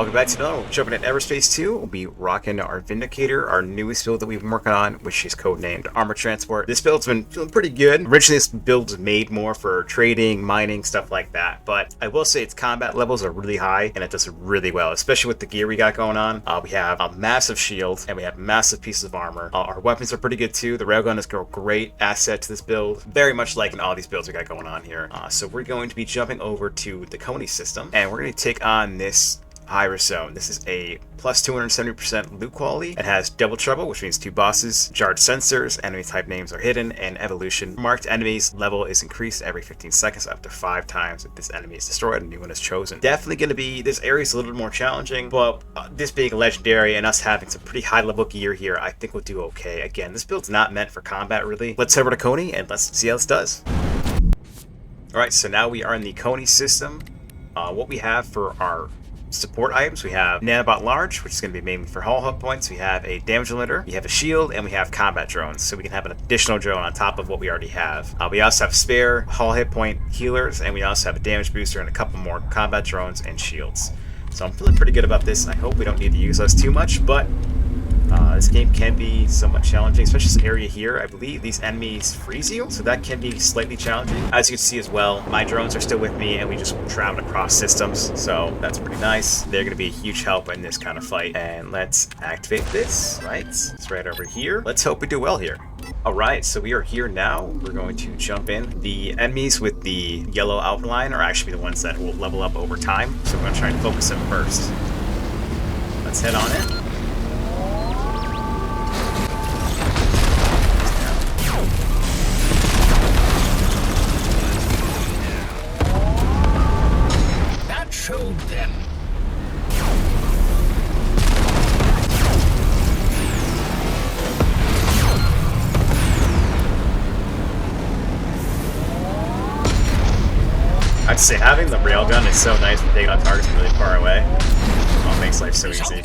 welcome back to another one. Jumping in Everspace 2, we'll be rocking our Vindicator, our newest build that we've been working on, which is codenamed Armor Transport. This build's been feeling pretty good. Originally, this build was made more for trading, mining, stuff like that, but I will say its combat levels are really high, and it does really well, especially with the gear we got going on. We have a massive shield, and we have massive pieces of armor. Our weapons are pretty good too. The railgun is a great asset to this build, very much like in all these builds we got going on here. So we're going to be jumping over to the Coney system, and we're going to take on this High-Risk Zone. This is a plus 270% loot quality. It has double trouble, which means 2 bosses, jarred sensors, enemy type names are hidden, and evolution. Marked enemies level is increased every 15 seconds up to 5 times if this enemy is destroyed and a new one is chosen. Definitely going to be, this area is a little bit more challenging, but this being a legendary and us having some pretty high level gear here, I think we'll do okay. Again, this build's not meant for combat really. Let's head over to Coney and let's see how this does. Alright, so now we are in the Coney system. What we have for our support items, we have Nanobot Large, which is going to be mainly for hull hit points. We have a damage limiter, we have a shield, and we have combat drones, so we can have an additional drone on top of what we already have. We also have spare hull hit point healers, and we also have a damage booster and a couple more combat drones and shields. So I'm feeling pretty good about this. I hope we don't need to use those too much, but this game can be somewhat challenging, especially this area here. I believe these enemies freeze you, so that can be slightly challenging. As you can see as well, my drones are still with me, and we just traveled across systems, so that's pretty nice. They're going to be a huge help in this kind of fight. And let's activate this, right? It's right over here. Let's hope we do well here. Alright, so we are here now. We're going to jump in. The enemies with the yellow outline are actually the ones that will level up over time, so we're going to try and focus them first. Let's head on in. Showed them. I'd say having the railgun is so nice for taking out targets from really far away. Oh, it makes life so easy.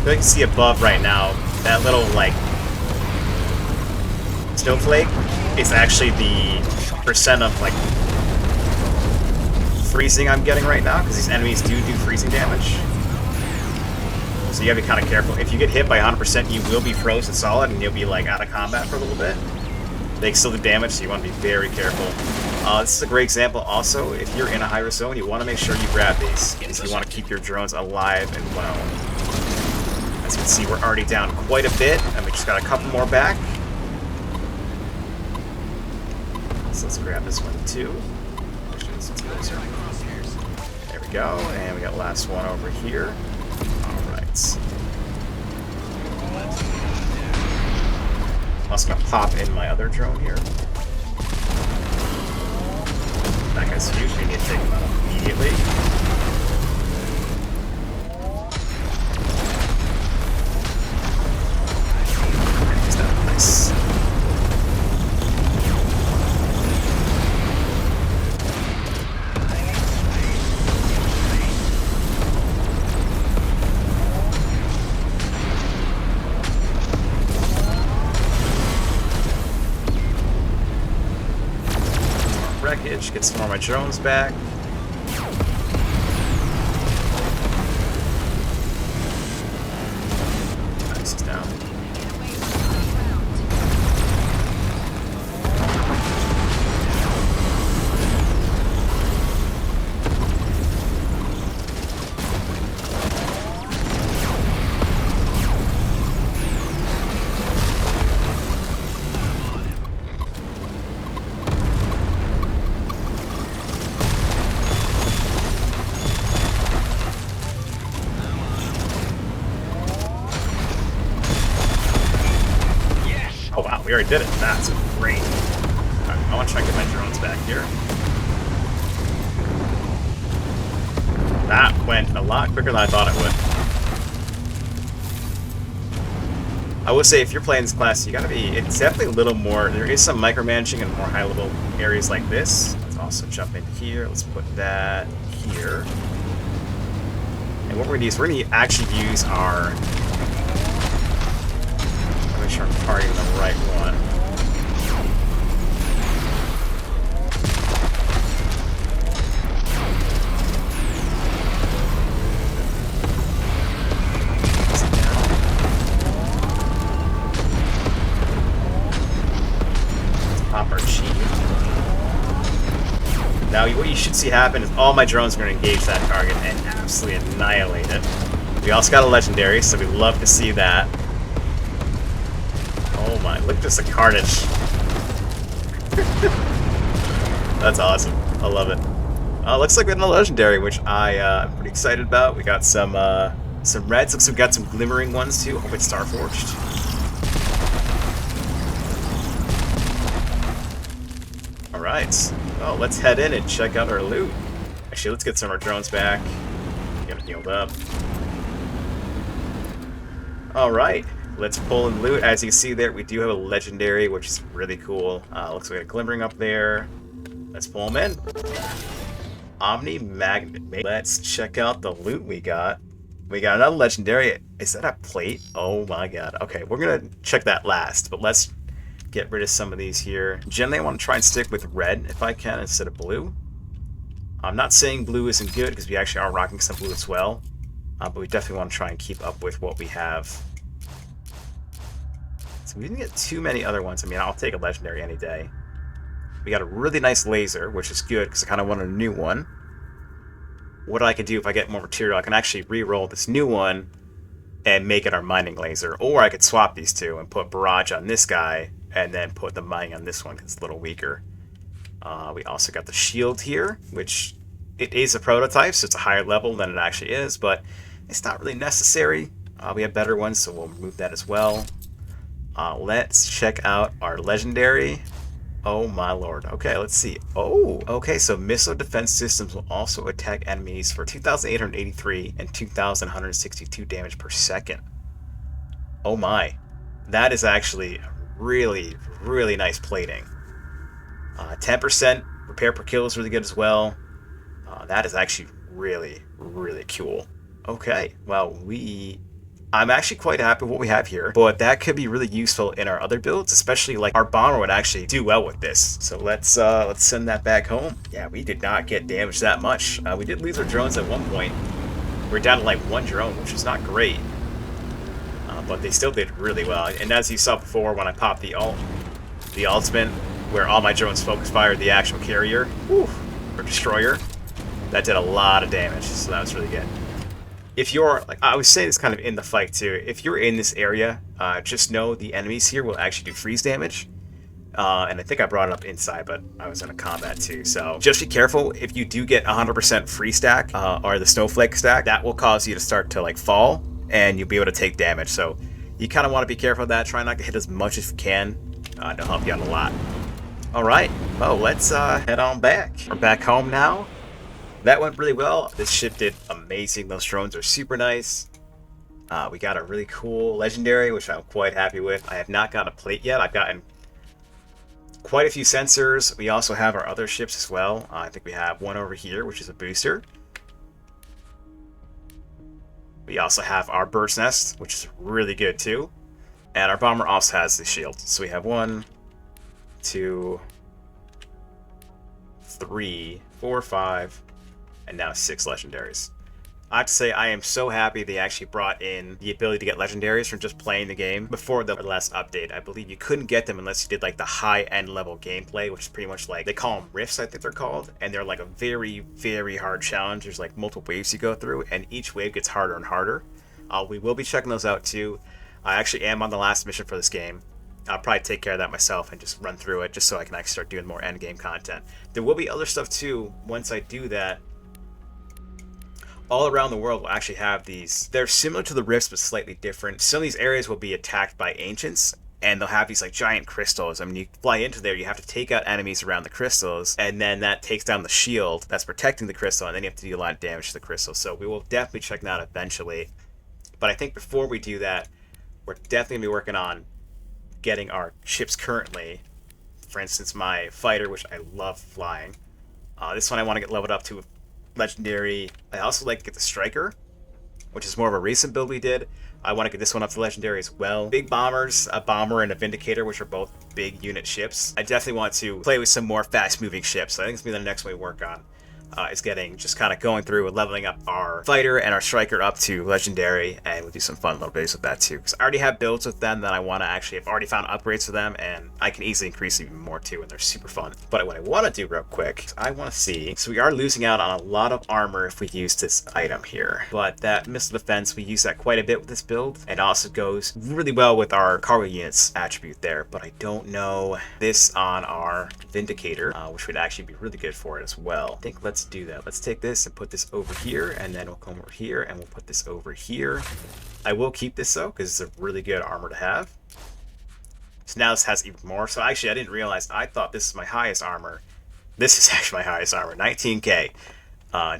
You can see above right now, that little, like, snowflake is actually the percent of, like, freezing I'm getting right now, because these enemies do freezing damage. So you gotta be kind of careful. If you get hit by 100%, you will be frozen solid, and you'll be, like, out of combat for a little bit. They can still do damage, so you want to be very careful. This is a great example also. If you're in a high-risk zone, you want to make sure you grab these, because you want to keep your drones alive and well. As you can see, we're already down quite a bit, and we just got a couple more back. So let's grab this one too. There we go, and we got last one over here. Alright. I'm also gonna pop in my other drone here. That guy's huge, we need to take him out immediately. Nice. Wreckage, get some more of my drones back. Nice, he's down. We already did it. That's great. Right. I want to try and get my drones back here. That went a lot quicker than I thought it would. I would say if you're playing this class, you gotta be, it's definitely a little more, there is some micromanaging in more high level areas like this. Let's also jump into here. Let's put that here. And what we're gonna do is we're gonna actually use our, make sure I'm targeting the right one. Now, what you should see happen is all my drones are going to engage that target and absolutely annihilate it. We also got a legendary, so we love to see that. Oh my, look at just the carnage. That's awesome. I love it. Looks like we got a legendary, which I'm pretty excited about. We got some reds. Looks like we got some glimmering ones too. Hope it's Starforged. Alright. Oh, let's head in and check out our loot. Actually, let's get some of our drones back. Get them healed up. Alright, let's pull and loot. As you can see there, we do have a legendary, which is really cool. Looks like we got a glimmering up there. Let's pull them in. Omni Magnet. Let's check out the loot we got. We got another legendary. Is that a plate? Oh my god. Okay, we're gonna check that last, but let's get rid of some of these here. Generally, I want to try and stick with red if I can instead of blue. I'm not saying blue isn't good because we actually are rocking some blue as well, but we definitely want to try and keep up with what we have. So we didn't get too many other ones. I mean, I'll take a legendary any day. We got a really nice laser, which is good because I kind of want a new one. What I can do if I get more material, I can actually re-roll this new one and make it our mining laser, or I could swap these two and put barrage on this guy and then put the mining on this one because it's a little weaker. We also got the shield here, which it is a prototype, so it's a higher level than it actually is, but it's not really necessary. We have better ones, so we'll remove that as well. Let's check out our legendary. Oh my lord. Okay, let's see. Oh, okay, so missile defense systems will also attack enemies for 2,883 and 2,162 damage per second. Oh my. That is actually really, really nice plating. 10% repair per kill is really good as well. That is actually really, really cool. Okay, well, I'm actually quite happy with what we have here, but that could be really useful in our other builds, especially like our bomber would actually do well with this. So let's send that back home. Yeah, we did not get damaged that much. We did lose our drones at one point. We were down to like one drone, which is not great. But they still did really well. And as you saw before, when I popped the ultimate, where all my drones focus fired the actual carrier, or destroyer, that did a lot of damage, so that was really good. If you're, like I was saying this kind of in the fight too, if you're in this area, just know the enemies here will actually do freeze damage. And I think I brought it up inside, but I was in a combat too. So just be careful. If you do get 100% free stack, or the snowflake stack, that will cause you to start to like fall, and you'll be able to take damage. So you kind of want to be careful of that. Try not to hit as much as you can. It'll help you out a lot. All right, well, let's head on back. We're back home now. That went really well. This ship did amazing. Those drones are super nice. We got a really cool legendary, which I'm quite happy with. I have not gotten a plate yet. I've gotten quite a few sensors. We also have our other ships as well. I think we have one over here, which is a booster. We also have our bird's nest, which is really good too. And our bomber also has the shield. So we have 1, 2, 3, 4, 5, and now 6 legendaries. I have to say, I am so happy they actually brought in the ability to get legendaries from just playing the game. Before the last update, I believe you couldn't get them unless you did like the high-end level gameplay, which is pretty much like, they call them rifts, I think they're called. And they're like a very, very hard challenge. There's like multiple waves you go through, and each wave gets harder and harder. We will be checking those out too. I actually am on the last mission for this game. I'll probably take care of that myself and just run through it just so I can actually start doing more endgame content. There will be other stuff too once I do that. All around the world will actually have these. They're similar to the rifts but slightly different. Some of these areas will be attacked by ancients, and they'll have these like giant crystals. I mean, you fly into there, you have to take out enemies around the crystals, and then that takes down the shield that's protecting the crystal, and then you have to do a lot of damage to the crystal. So we will definitely check that out eventually. But I think before we do that, we're definitely going to be working on getting our ships currently. For instance, my fighter, which I love flying. This one I want to get leveled up to legendary. I also like to get the striker, which is more of a recent build we did. I want to get this one up to legendary as well. Big bombers, a bomber and a Vindicator, which are both big unit ships. I definitely want to play with some more fast-moving ships. So I think it's going to be the next one we work on. Is getting, just kind of going through and leveling up our fighter and our striker up to legendary, and we'll do some fun little bits with that too, because I already have builds with them that I want to actually, I've already found upgrades for them, and I can easily increase even more too, and they're super fun. But what I want to do real quick is I want to see, so we are losing out on a lot of armor if we use this item here, but that missile defense, we use that quite a bit with this build, and also goes really well with our cargo units attribute there, but I don't know this on our Vindicator, which would actually be really good for it as well. I think let's do that. Let's take this and put this over here, and then we'll come over here and we'll put this over here. I will keep this though, because it's a really good armor to have. So now this has even more. So actually I didn't realize, I thought this is my highest armor. This is actually my highest armor, 19k.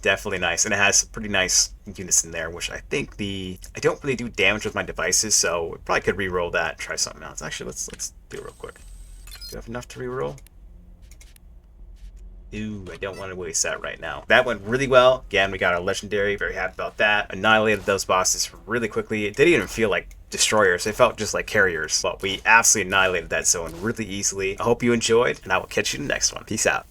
Definitely nice, and it has pretty nice units in there, which I think I don't really do damage with my devices, so we probably could re-roll that and try something else. Actually, let's do it real quick. Do you have enough to re-roll? Ooh, I don't want to waste that right now. That went really well. Again, we got our legendary. Very happy about that. Annihilated those bosses really quickly. It didn't even feel like destroyers. They felt just like carriers. But we absolutely annihilated that zone really easily. I hope you enjoyed, and I will catch you in the next one. Peace out.